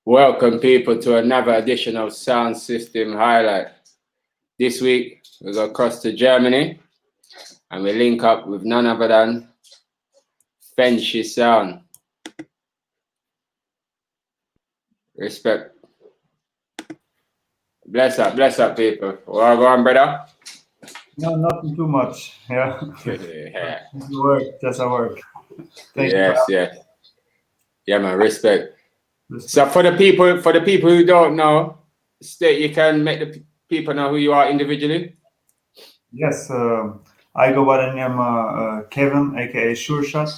Welcome, people, to another edition of Sound System Highlight. This week, we go across to Germany and we link up with none other than Fenshi Sound. Respect. Bless up, people. Well, go on, brother. No, nothing too much. Yeah. Yeah. Just a work. Thank Yes. Yeah, man. Respect. you. So for the people who don't know, you can make the people know who you are individually. Yes, I go by the name Kevin, aka Sure Shot.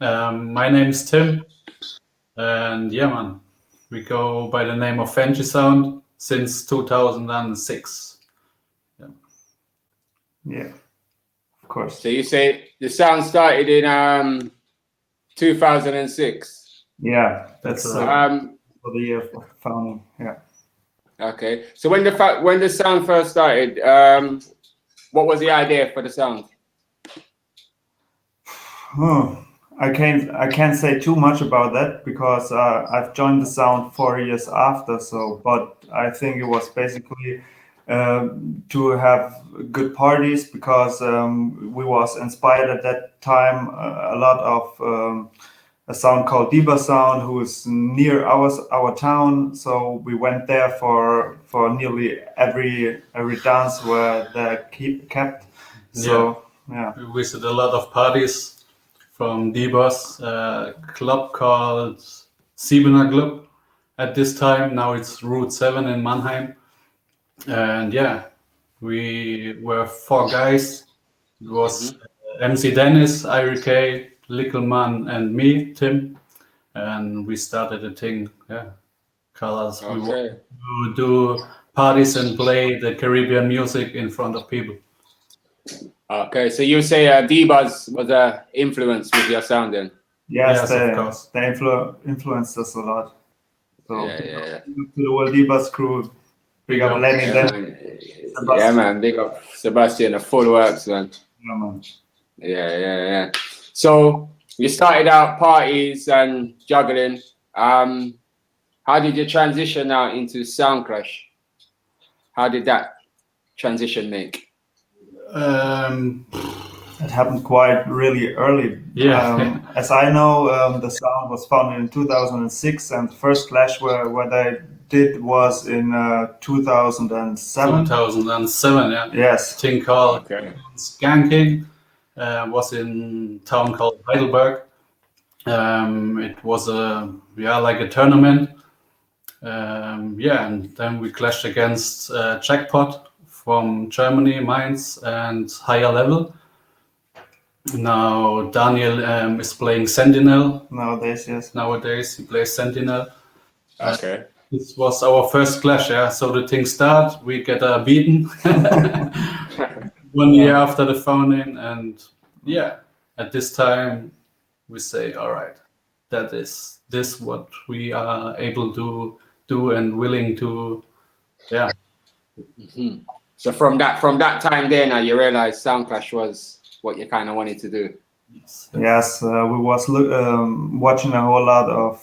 My name is Tim, and yeah, man, we go by the name of Fenshi Sound since 2006. Yeah, of course. So you say the sound started in 2006. Yeah, that's That's for the year of founding. Yeah. Okay. So when the sound first started, what was the idea for the sound? I can't say too much about that because I've joined the sound 4 years after. So, but I think it was basically to have good parties because we was inspired at that time a lot of a sound called Diba Sound, who is near our town. So we went there for nearly every dance where they kept. So yeah, we visited a lot of parties from Dibas, club called Siebener Club at this time. Now it's Route 7 in Mannheim. And yeah, we were 4 guys. It was MC Dennis, Ira K, Lickleman, and me, Tim. And we started a thing, because we wanted to do parties and play the Caribbean music in front of people. Okay, so you say D-Buzz was an influence with your sound then? Yes, of course. They influenced us a lot. So Yeah. to the whole D-Buzz crew, big up Lenny. Yeah, man, big up Sebastian, a full works, man. Yeah, man. Yeah. So you started out parties and juggling. How did you transition now into Sound Clash? How did that transition make? It happened quite really early. Yeah. As I know, the sound was founded in 2006, and the first clash where they did was in 2007. 2007, yeah. Yes. Thing called Skanking was in a town called Heidelberg. It was like a tournament. And then we clashed against Jackpot from Germany, Mainz, and Higher Level. Now Daniel is playing Sentinel. Nowadays, yes. Nowadays he plays Sentinel. Okay. This was our first clash, yeah. So the thing starts, we get beaten 1 year after the founding, and yeah, at this time we say, all right, that is this what we are able to do and willing to, yeah. So from that time then, you realized Sound Clash was what you kind of wanted to do. Yes, we was watching a whole lot of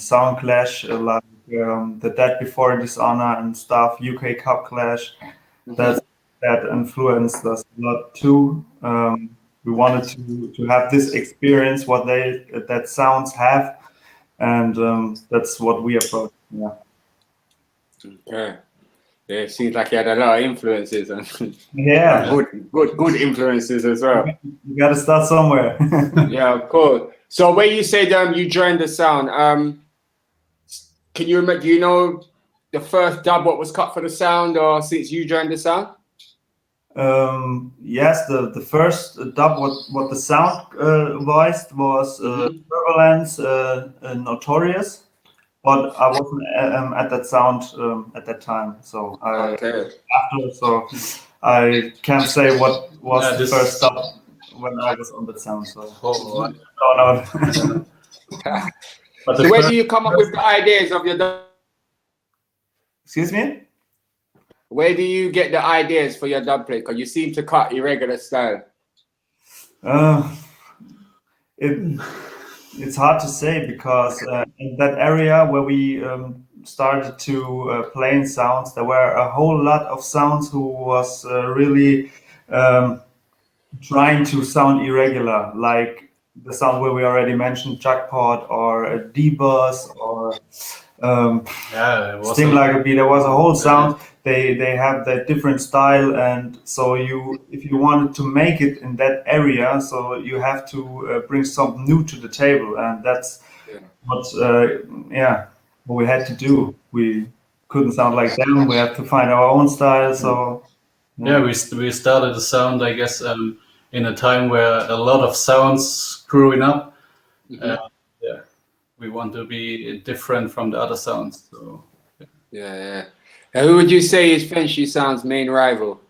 Sound Clash, like the Dead Before Dishonor and stuff, UK Cup Clash. That influenced us a lot too. We wanted to have this experience, what that sounds have, and that's what we approach. Yeah. Okay. Yeah, it seems like you had a lot of influences and Yeah. good influences as well. You got to start somewhere. Yeah, cool. So when you said you joined the sound, do you know the first dub what was cut for the sound, or since you joined the sound? Yes, the first dub what the sound voiced was Turbulence, Notorious. But I wasn't at that sound at that time, so I can't say what was the first stop when I was on that sound. So no. But so where do you come up with the ideas of your? Excuse me? Where do you get the ideas for your dub plate? Because you seem to cut irregular style. it's hard to say because in that area where we started to play in sounds, there were a whole lot of sounds who was really um, trying to sound irregular, like the sound where we already mentioned jackpot or a D-bus or Yeah, it was Sting like a bee. There was a whole Yeah. sound. They have that different style, and so if you wanted to make it in that area, so you have to bring something new to the table, and that's Yeah. what what we had to do. We couldn't sound like them. We had to find our own style. So Yeah, we started the sound, I guess, in a time where a lot of sounds growing up. Mhm. Yeah, we want to be different from the other sounds. So Yeah, yeah. Who would you say is Fenshi Sound's main rival?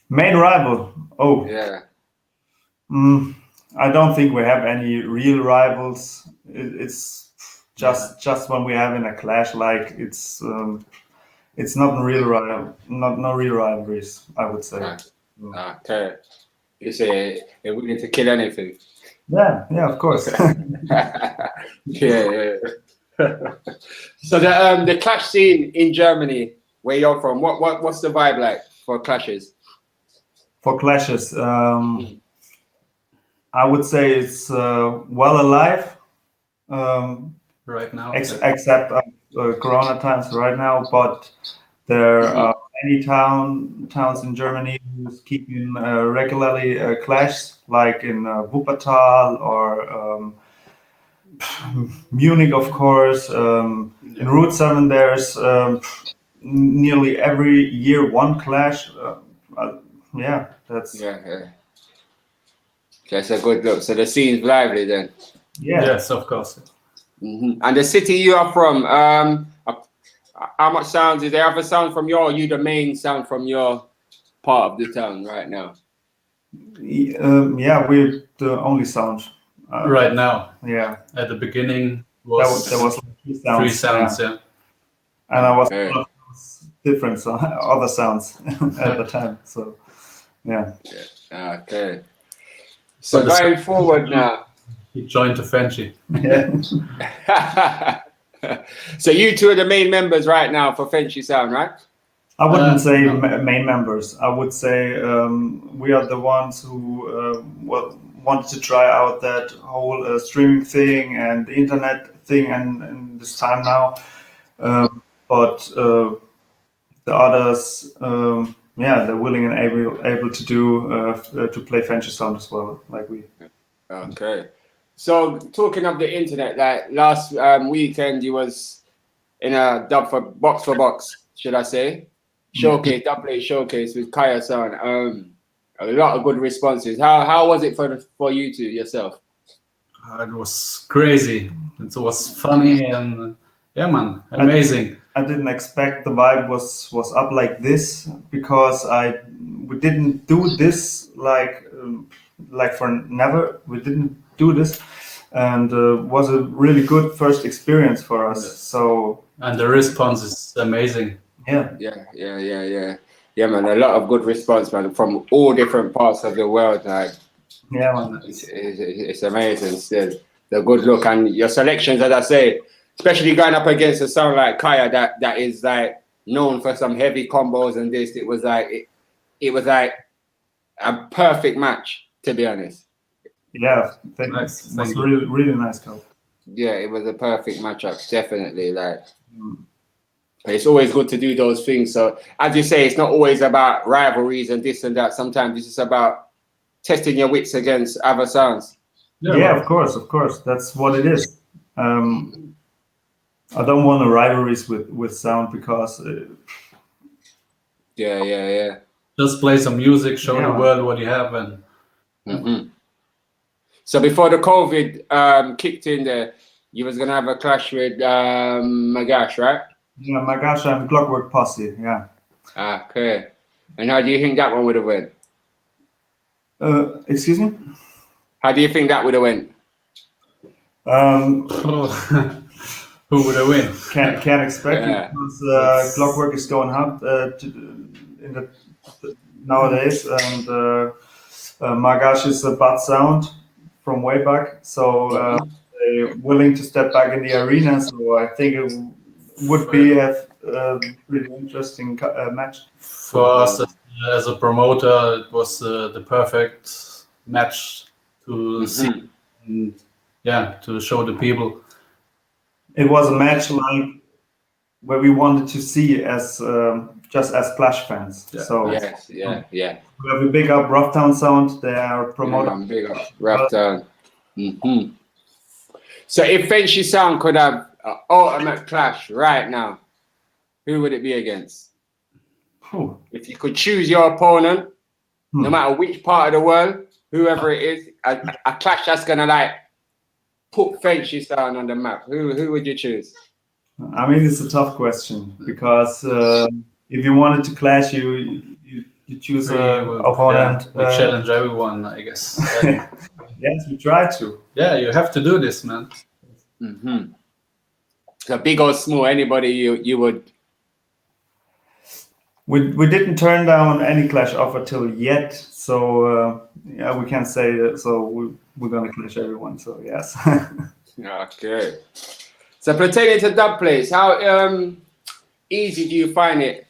main rival. Oh, Yeah. mm, I don't think we have any real rivals. It's just when we have in a clash, like it's not real rival, not no real rivalries. I would say. Ah, okay. You say they're willing to kill anything. Yeah, of course. Yeah, yeah. So the clash scene in Germany, where you're from, what's the vibe like for clashes? For clashes, I would say it's well alive, right now, except Corona times right now. But there are many towns in Germany who's keeping regularly clash, like in Wuppertal or Munich, of course. In Route 7, there's nearly every year one clash. Yeah, that's Yeah, yeah. That's a good look. So the scene's lively then. yeah. yes, of course. And the city you are from, how much sounds is there? Other sound from your? Or you the main sound from your part of the town right now? Yeah, we're the only sound. Right now, Yeah, at the beginning there was like three sounds. yeah. Yeah. And I was Okay. different other sounds at the time. So yeah, Okay. So But the going forward now. He joined the Fenshi. yeah. So you two are the main members right now for Fenshi Sound, right? I wouldn't say no. main members. I would say we are the ones who wanted to try out that whole streaming thing and the internet thing, and this time now. But the others, they're willing and able to do to play Fenshi sound as well, like we. Okay. So talking of the internet, like last weekend you was in a dub for box, should I say? Showcase, dubplate showcase with Kaya San. A lot of good responses. How was it for you two yourself? It was crazy. It was funny and yeah, man, amazing. I didn't expect the vibe was up like this because we didn't do this like for never. We didn't do this, and was a really good first experience for us. So And the response is amazing. yeah, Yeah, man. A lot of good response, man, from all different parts of the world. Like yeah, man. it's amazing. Still, the good look and your selections, as I say, especially going up against a sound like Kaya that is like known for some heavy combos and this. It was like a perfect match, to be honest. Yeah, Nice. it was Thank you. really really nice call. Yeah, it was a perfect matchup, definitely. Like, it's always good to do those things. So, as you say, it's not always about rivalries and this and that. Sometimes it's just about testing your wits against other sounds. Yeah, of course, that's what it is. I don't want the rivalries with sound because Yeah. Just play some music, show Yeah. the world what you have, and So before the COVID kicked in there, you was gonna have a clash with Magash, right? yeah, my gosh, I'm Clockwork Posse. Yeah. Okay. And how do you think that one would have went? Excuse me. How do you think that would have went? who would have win? Can't expect Yeah. it because Clockwork is going hard in the nowadays, and Magash is a bad sound from way back. So they're willing to step back in the arena. So I think it would be a pretty interesting match. For us as a promoter, it was the perfect match to see, and, to show the people. It was a match like where we wanted to see as just as Clash fans. Yeah. So Yes, yeah. we have a big up Roughtown Sound. They are promoting. Big up Roughtown. So if Fenshi Sound could have an ultimate clash right now, who would it be against? If you could choose your opponent, no matter which part of the world, whoever it is, a clash that's gonna like put Fenshi Sound on the map. Who would you choose? I mean, it's a tough question because if you wanted to clash, you choose an opponent. We challenge everyone, I guess. Yes, we try to. Yeah, you have to do this, man. So big or small, anybody you would. We didn't turn down any clash offer till yet, so we can't say that. So we're gonna clash everyone. So yes. Okay. So pertaining to dub plates, how easy do you find it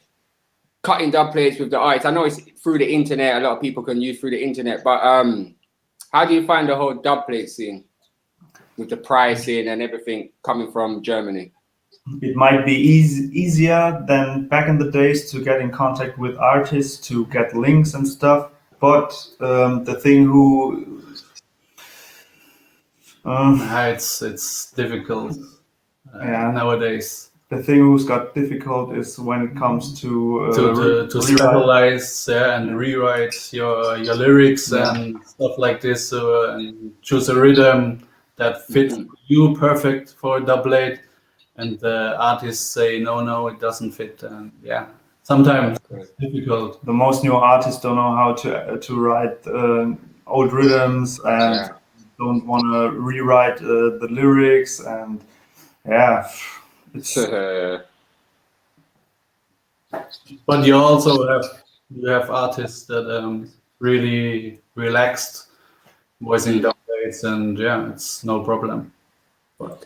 cutting dub plates with the artists? I know it's through the internet. A lot of people can use through the internet, but how do you find the whole dub plate scene with the pricing and everything coming from Germany? It might be easier than back in the days to get in contact with artists, to get links and stuff. But the thing it's difficult nowadays. The thing who's got difficult is when it comes to specialize and rewrite your lyrics and stuff like this, and choose a rhythm that fits you perfect for a dubplate, and the artists say no, it doesn't fit, and sometimes it's difficult. The most new artists don't know how to write old rhythms and don't want to rewrite the lyrics, and it's. But you also have artists that really relaxed voicing dubplates, and it's no problem. But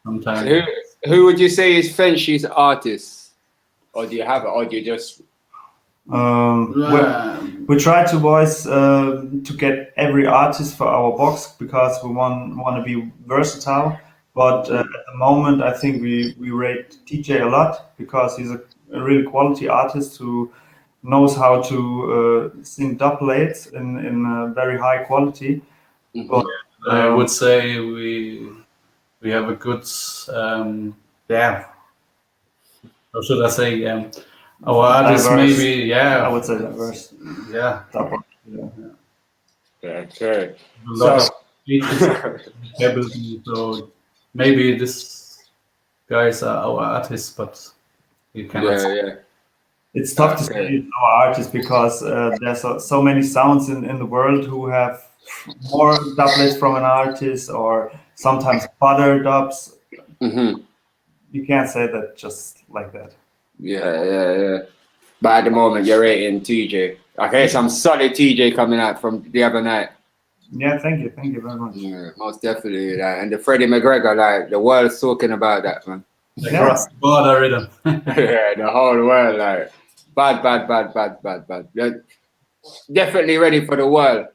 sometimes. Who would you say is Fenshi's artist, or do you have it, or do you just? We try to voice to get every artist for our box because we want to be versatile. But at the moment, I think we rate TJ a lot because he's a really quality artist who knows how to sing dubplates in very high quality. But, I would say we have a good how should I say our artists diverse, maybe I would say diverse. Okay. A lot of ability, so maybe this guys are our artists, but you cannot. It's tough to say it's our artists because there's so many sounds in the world who have more doublets from an artist or sometimes butter dubs. You can't say that just like that. Yeah. But at the moment, you're rating TJ. Okay, some solid TJ coming out from the other night. Yeah, thank you very much. Yeah, most definitely. And the Freddie McGregor, like the world's talking about that, man. Cross border rhythm. The whole world, like bad. You're definitely ready for the world.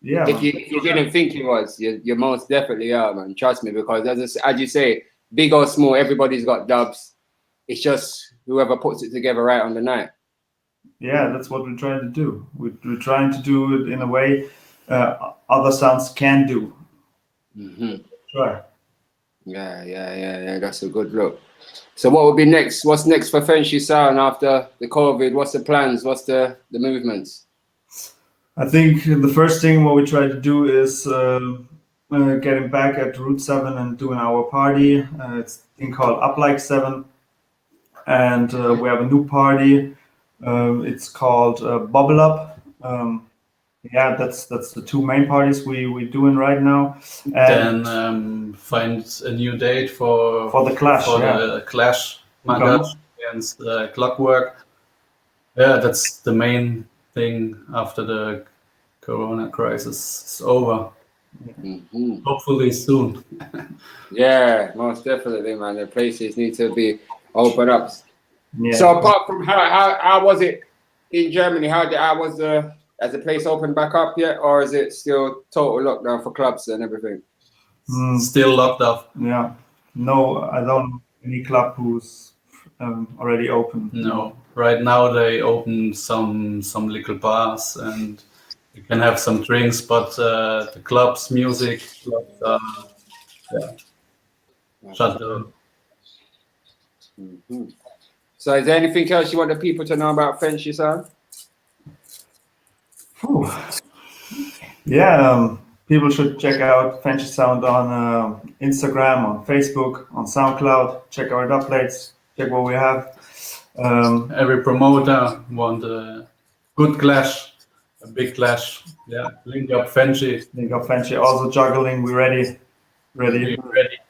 Yeah. If you didn't think you was, you most definitely are, man. Trust me, because as you say, big or small, everybody's got dubs. It's just whoever puts it together right on the night. Yeah, that's what we're trying to do. We're trying to do it in a way other sounds can do. Sure. Yeah. That's a good look. So what will be next? What's next for Fenshi Sound after the COVID? What's the plans? What's the movements? I think the first thing what we try to do is getting back at Route 7 and doing our party. It's a thing called Up Like 7. And we have a new party. It's called Bubble Up. That's the two main parties we're doing right now. And then find a new date for the Clash. The Clash against Clockwork. Yeah, that's the main thing after the Corona crisis is over. Hopefully soon. Yeah, most definitely, man. The places need to be opened up. Yeah. So apart from how was it in Germany? How was has the place opened back up yet, or is it still total lockdown for clubs and everything? Still locked up. Yeah. No, I don't know any club who's already open. No. Right now they open some little bars and you can have some drinks, but the clubs, music clubs are shut down. So is there anything else you want the people to know about Fenshi sound? Yeah, people should check out Fenshi Sound on Instagram, on Facebook, on SoundCloud. Check our dubplates, check what we have. Every promoter want a good clash, a big clash. Yeah, link up Fenshi. Link up Fenshi. Also juggling, we're ready. We're ready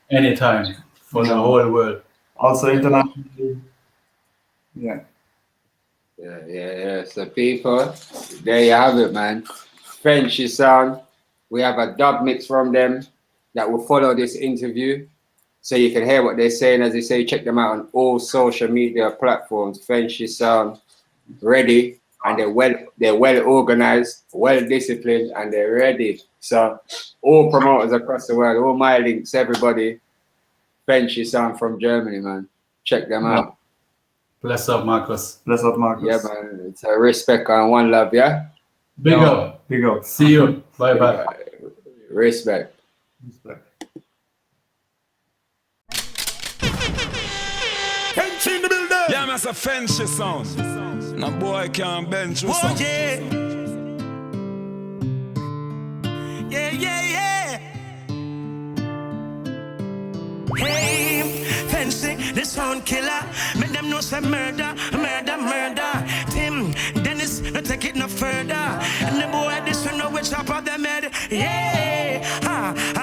anytime for the whole world. Also internationally. Yeah. Yeah. So people, there you have it, man. Fenshi sound. We have a dub mix from them that will follow this interview, so you can hear what they're saying. As they say, check them out on all social media platforms. Fenshi sound ready, and they're well organized, well disciplined, and they're ready. So all promoters across the world, all my links, everybody, Fenshi sound from Germany, man. Check them out. Bless up, Marcus. Bless up, Marcus. Yeah, man. It's a respect and one love, yeah? Big up. Big up. See you. Bye-bye. Respect. Fenshi in the building. Yeah, man, it's a Fenshi sound. No boy can't bench you some. Yeah. Hey, Fenshi, the sound killer. Make them know say murder. Tim, Dennis, no take it no further. And the boy, this one know which up of them head. Yeah,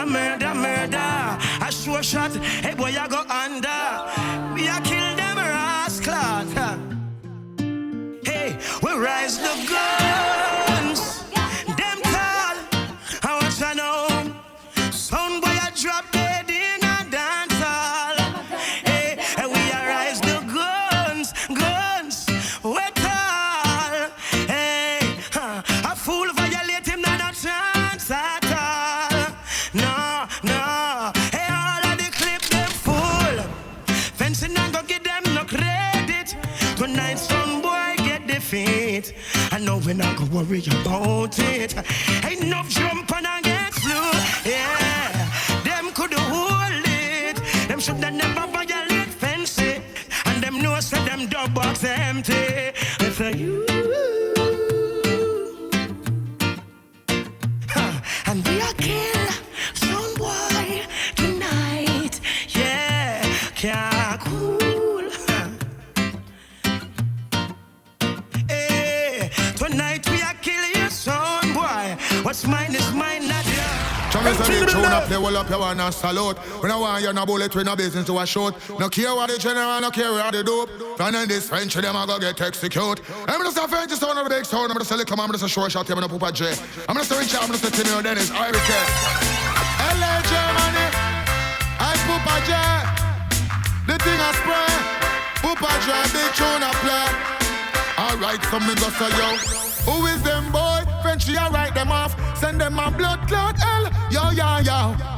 a murder. A sure shot, hey boy, I go under. We a kill them rascals. Hey, we rise the guns. Them call, I want to know. Sound boy, I drop dead in a dance hall. Hey, and we a rise the guns. We tall. Hey, a fool violate him, not a chance at all. No. Hey, all of the clip them full. Fencing and go give them no credit. Tonight some boy get defeat. I know we not go worry about it. Ain't enough jump and get flew. Yeah, them could hold it. Them should have never violate Fenshi. And them know say them dog box empty. They say you. And we are kill some boy tonight. Yeah, can't cool. Hey, tonight we are kill your son boy. What's mine is mine, not yours. Chummy say they tune up, they will up, you wanna salute. When I want you no bullet, we no business to a shoot. No care what the general, no care what the dope. And then this French, them I go get execute. I'm gonna say French sound of the big sound. I'm gonna say lick, I'm gonna say short shot, I'm gonna poop a J. I'm gonna say Richard, I'm gonna say Timmy Dennis, Irish K. LA Germany, I poop a J. The thing I spray, poop a J, big tune I play. Alright, some niggas say yo. Who is them boy? Frenchy, I write them off. Send them a blood clot hell. Yo.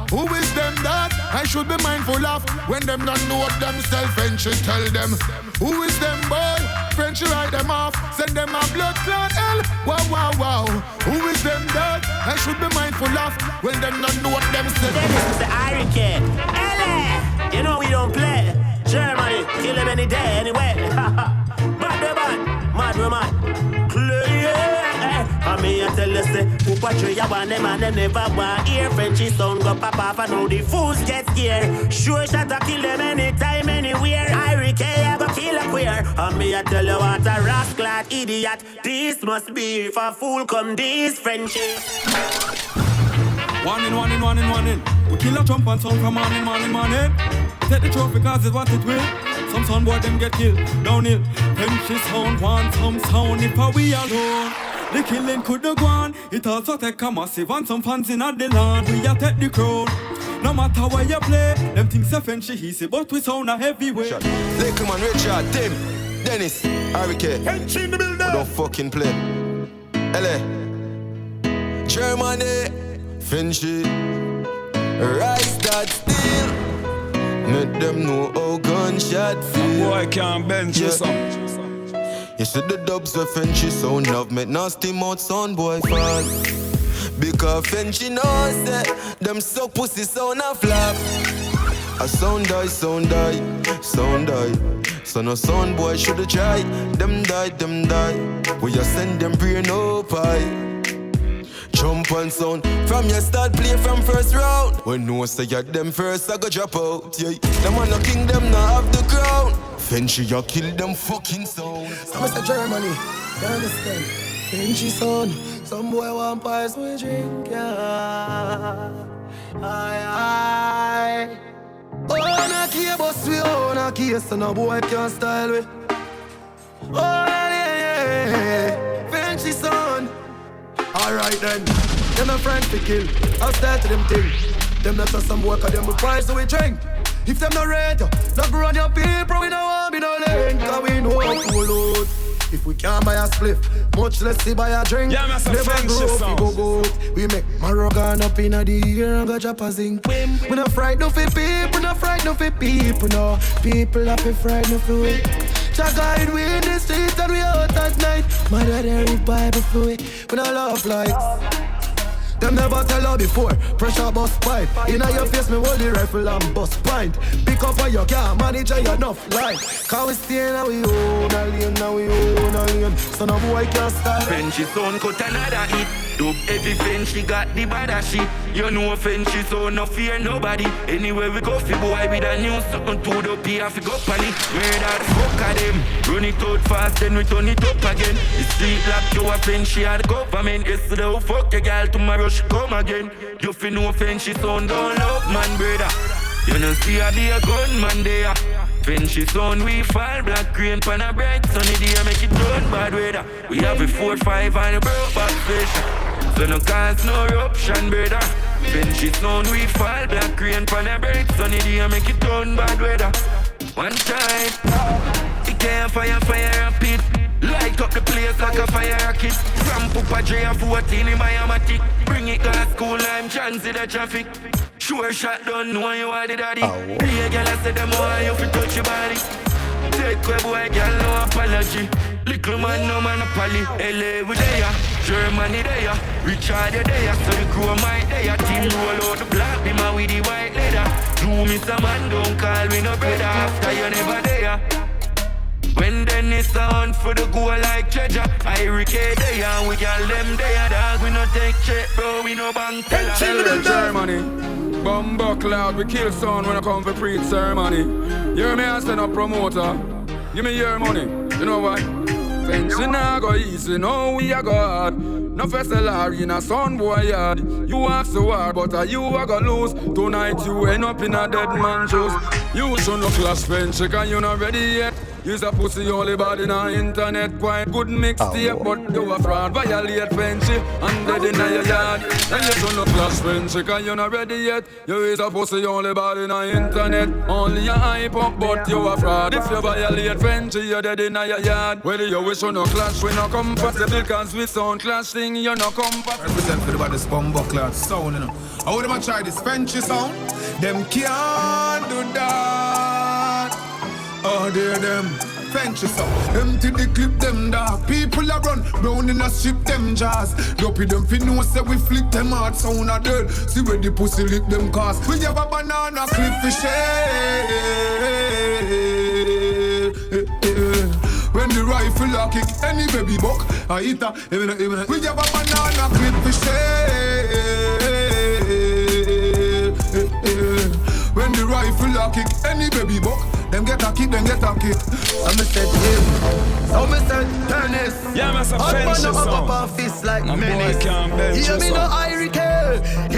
Who is them that I should be mindful of? When them don't know what themselves, Frenchy tell them. Who is them boy? Frenchy, write them off. Send them a blood clot hell. Wow. Who is them that I should be mindful of? When them don't know what themselves. This is the Irish kid. LA, you know we don't play. Germany, kill them any day, anyway. Mad woman. Clear, I mean, I tell you, say, who patrol ya want them and them never want hear Frenchie sound go pop off and now the fools get scared. Sure shot to kill them anytime, anywhere. Irish I go kill a queer. I mean, I tell you what a rascal idiot. This must be if a fool come this Frenchie. One in. We kill a Trump and sound from morning. Take the trophy cause it's what it will. Some sound boy them get killed, downhill. Fenshi sound want some sound if we alone. The killing coulda gone. It also take a massive and some fans in the land. We a take the crown. No matter where you play, them things are Fenshi easy, but we sound a heavyweight. Little man, Richard, Tim, Dennis, Hurricane. Fenshi in the building. Don't fucking play. LA, Germany, Fenshi. Rise that still. Make them know how gunshot feel. Boy can't bench you some. You see the dubs of Fenshi sound love make nasty mouth sound boy fall. Because Fenshi knows that them suck pussy sound a flap. A sound die, sound die, sound die. So no sound boy shoulda try. Them die, them die. We just send them brain up high. Jump and sound from your start play from first round. When no say you them first I go drop out. Yeah, them man no king them not have the crown. Fenshi you kill them fucking sound. I'm Mr. Germany, you understand? Fenshi son, some boy want pies we drink, yeah. Aye. Oh, na key boss we own a key, so no boy can style we. Oh, yeah. Fenshi son. Alright then, them a friend to kill. I'll start to them thing. Them not just some boy, cause them be price so we drink. If them not ready, not grow on your people, we don't want be no link. Cause we know how to load. If we can't buy a spliff, much less see buy a drink. Yeah, never grow up, we go. We make Moroccan up in the ear and go drop a zinc. We not frightened for people, not frightened for people, no. People have been frightened for we. Just guide we in the streets and we out at night. My daddy read Bible for we. We not love likes. Them never tell her before, pressure bust pipe. Inna your face, me hold the rifle and bust pint. Pick up on your car, manage enough life. Cause we stay now we own a lane, now we own a lane. So no boy can't stop. Fenshi son cut another hit. Dub every Fenshi got the bad shit. You know Fenshi son no fear nobody. Anywhere we go fi boy with a new something to the P fi go pan it. Murder the fuck of them. Run it out fast then we turn it up again. The street lock you a Fenshi at the government. Yesterday we fuck your girl tomorrow she come again. You fi know Fenshi son don't love man brother. You know see a be a gunman there. Fenshi son we fall black green pan a bright sunny day make it turn bad weather. We have a 4-5 and a broke back fish. So no cause no eruption brother. Fenshi son we fall black green pan a bright sunny day make it turn bad weather. One time it can't fire a pit. Light up the place like a fire rocket. From Pupa J a 14 in Miami. Bring it to school I'm chance the traffic. Sure shot done, know you are the daddy. Be a girl I said them want you fi touch your body. Take away boy girl no apology. Little man no man apology. LA we there, Germany there, Richard you there. So the crew might there. Team roll out the black be my with the white leather. Do me some man don't call me no brother after you never there. When Dennis on for the goal like treasure, I recade there and we got them there. Dog we no take check bro, we no bank teller. Germany, Bumbo Cloud, we kill sound when I come for preach ceremony. You hear me I send a promoter, give me your money, you know what? Fenshi nah go easy, no we a go hard. No festival in a son boy yard. You ask the war, but you a go lose. Tonight you end up in a dead man's shoes. You should no clash Fenshi, cause you not ready yet. Use a pussy only body on internet. Quite good mixtape, but you a fraud. Violate Fenshi and dead in your yard. And you should no clash Fenshi, cause you not ready yet. You use a pussy only body on internet. Only a hype up, but you a fraud. If you violate Fenshi, you're dead in your yard. Whether you wish or no clash, we no compatible, cause we sound clashing, you no compatible. Represent for the body Bumbo Cloud sound, you know. How would I try this Fenshi sound? Them can't do that. Oh, dear them, Fenshi sound. Empty the clip, them dark. People are run, round in a ship, them jazz. Dopey them fi know say we flick them hard, sound a dead. See where the pussy lick them cast. We have a banana clip for shade. When the rifle a kick, any baby buck, I eat a, even. We have a banana clip for shade. When the rifle a kick, any baby buck, them get a kick, them get a kick. So me said him, so me said tennis. Yeah, me say Fenshi up sound. a fist like No boy menace. can't bench Hear me you no sound. Irie K.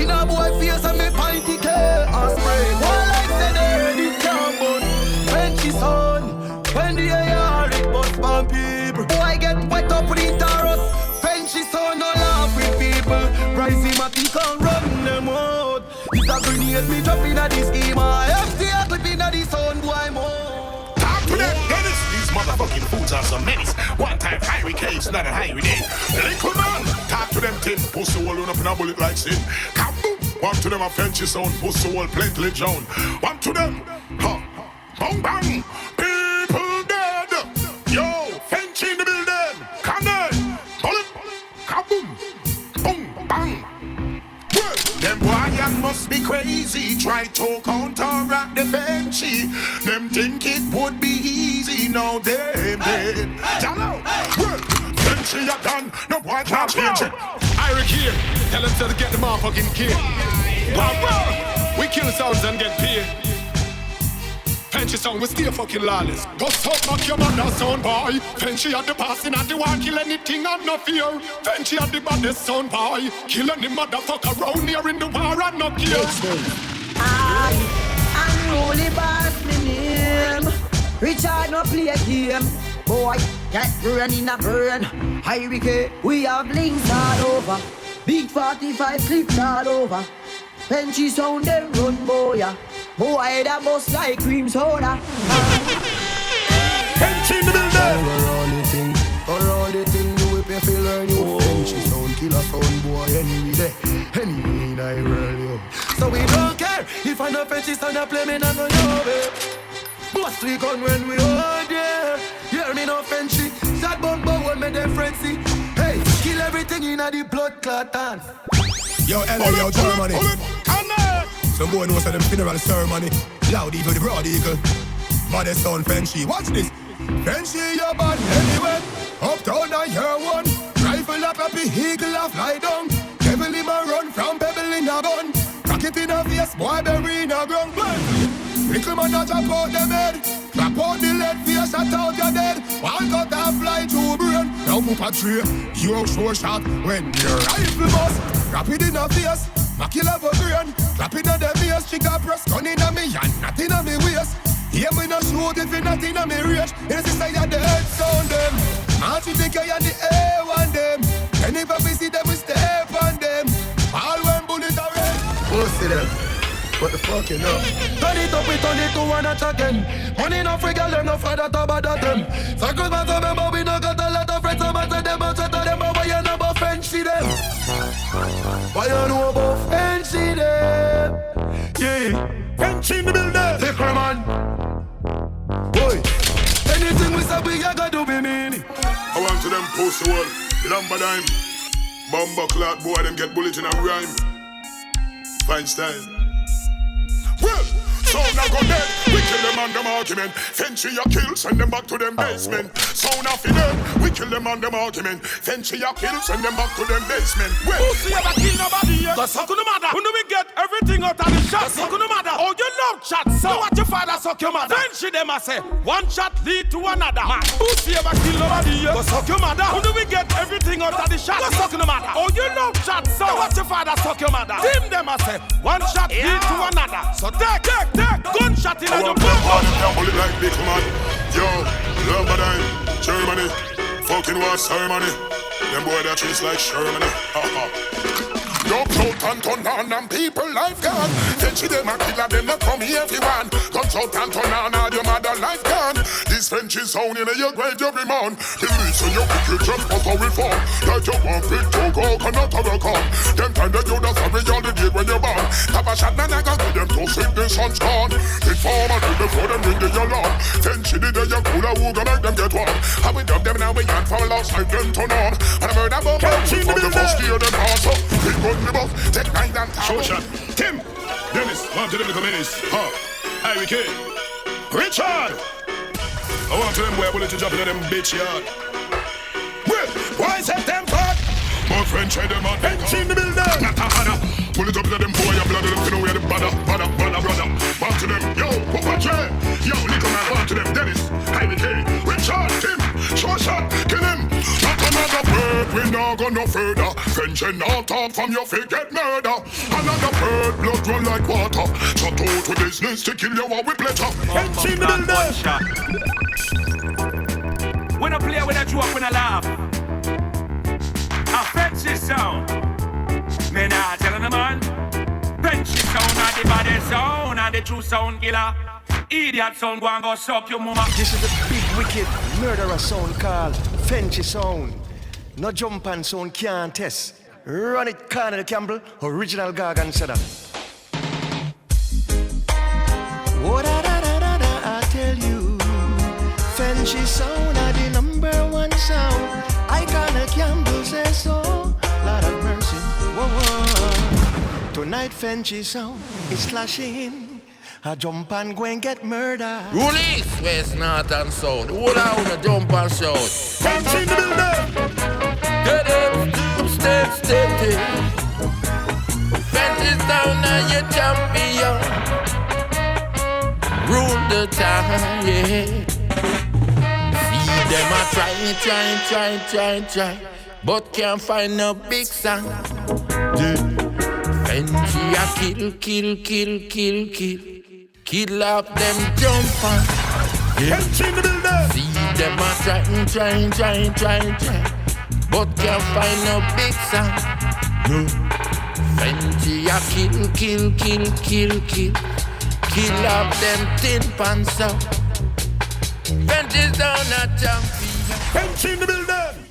In a boy face and me pinty K. And spray one like said it can't bust. Fenshi son, when the AR it bust on people. Boy get wet up with the taros. Fenshi hate me drop in a this scheme. Empty a clip in a this sound boy more. Talk to them, Dennis. These motherfucking fools are some menace. One time Highway Caves, not a highway day. Little man, talk to them, Tim. Pussy wall up in a bullet like sin. Kaboom! One to them a Fenshi sound. Pussy wall plenty John. One to them, ha, bang bang. People dead. Yo, Fenshi in the building. Come on, bullet, kaboom, boom, bang. Well, them boy must be crazy. Try to counteract the Fenshi. Them think it would be easy. Now them dead. Jalo. Well, Fenshi are done. No boy can't change it. Eric here. Tell them to get the motherfucking kid. Wow. We kill sounds and get paid. Fenshi sound, we still fucking lawless. Go suck knock your mother sound boy. Fenshi at the passing at the one, kill anything and no fear. Fenshi at the baddest sound boy. Kill any motherfucker around here in the war and no care. I'm only boss me name. Richard no play a game. Boy, get burn in a burn. Hurricane, we have links all over. Big 45 clips all over. Fenshi sound them run boy. Boy, that bust like cream soda. Fenshi in the building. Around the thing, you whip if you learn you. Fenshi sound, killer sound boy. Anyway, I roll you. So we don't care if I know Fenshi sound a play me not gonna know it. Bust we gun when we all there. Hear me no Fenshi. Sad bumbo when me them frenzy. Hey, kill everything in a the blood clot dance. Yo, LA, yo, Germany. Some boy knows them funeral ceremony. Loud eagle, the broad eagle. Baddest sound Fenshi. Watch this. Fenshi, your bad anyway. Uptown I hear one. Rifle up a eagle a fly down. Devil him a run from pebble in a gun. Rocket in a face, boy bury in a ground. Little man a jump out them head. Drop out the lead face, shut out your dead. One cut a fly through brain. Now move a tree. You sure shot when your rifle bust. Drop it in a face. Ma kill a brain. Drop it in the face. Chick a press gun in a me and not in a me waist. Here me no shoot if it not in a me reach. This is like the head sound them. March it take care of the A1 them. And if we see them we step on them. All when bullet are red. Pussy them. What the fuck you know? Turn it up, we turn it to one notch again. Money no free girl, them no father to bother them. Circles man to remember we no got a lot of friends. So much of them out of them, but why you know about Fenshi them? Why you know about Fenshi them? Yeah, Fenshi in the building. take her man. Boy, anything we say we gotta do be mean. I want to them pussy wall. Lumber dime. Bumbo clout boy, them get bullet in a rhyme. Fine style. Well, sound a go dead. We kill them on them argument. Fenshi a kill, send them back to them basement. Sound a fi dead. We kill them on them argument. Fenshi a kill, send them back to them basement. Well, Pussy ever kill nobody yet? Cause suck on the mother. When do we get everything out of the shot? Suck on the mother. Oh, you love shot, so what your father suck your mother? Fenshi them a say, one shot lead to another. Man, pussy ever kill nobody yet? Cause suck your mother. When do we get everything out of the shot? Cause suck on the mother. Oh, you love shot, so what your father suck your mother? Team them a say, one shot lead to another. So take, gunshot in your blood. bullet like big man. Yo, lumber dime. Germany. Fucking war ceremony. Them boy that trees like Shermany. Yo, out and turn on and people life gone. Fenshi them a killer, them not come here everyone. Guns out and turn on and your mother life gone. This Fenshi sound in your grave every man. The reason you pick your just for how we fall. Like you want big to go, cannot have a con. Them time that you the sorry all the day when you're born. Have a shot man I got to them to sing the sun's gone. Big farmer do before them ring the alarm. Fenshi did the young cooler who gonna make them get warm. How we dub them now we can't fall outside them turn on. And I murder bomb Fenshi from the first year them hard up. The buff, take 9 and show shot. Tim, Dennis, want to them to come in this. Highway K. Richard. I want to them boy bullet to jump into them bitch yard. Well, why set them fuck? My friend tried them out. Fenshi in the building. Pull it up to them boy and blood them to know where the brother. Want to them, yo, Papa J. Yo, little man, want to them, Dennis. Highway K. Richard, Tim, show shot, kill him. Not another word, we not go no further. Fenshi not talk from your feet, get murder. Another bird, blood run like water. Shut out with business to kill you all with pleasure. Fenshi in the building. When I play, when I joke, when I laugh, a Fenshi sound. Me nah tellin' the man. Fenshi sound and the baddest sound and the true sound killer. Idiot sound go and go suck your mama. This is a big wicked murderer sound called Fenshi sound. No jump and sound can't test. Run it, Colonel Campbell, original Gargan Sada. Oh da da da da da, I tell you, Fenshi sound are the #1 sound. I Colonel Campbell say so. Lord have mercy. Whoa, whoa. Tonight Fenshi sound is slashing. I jump and go and get murder. Release West, North and South. Hold on, a jump and shout. Fenshi in the building. Get up, step, Fenshi down now your champion. Rule the town, yeah. See them a try, but can't find no big sound. Yeah. Fenshi a kill up them jump on. Yeah. See them a try, but can't find no big sound. No. Fenshi a kill up them tin pants out. Fenshi down a champion. Fenshi in the building.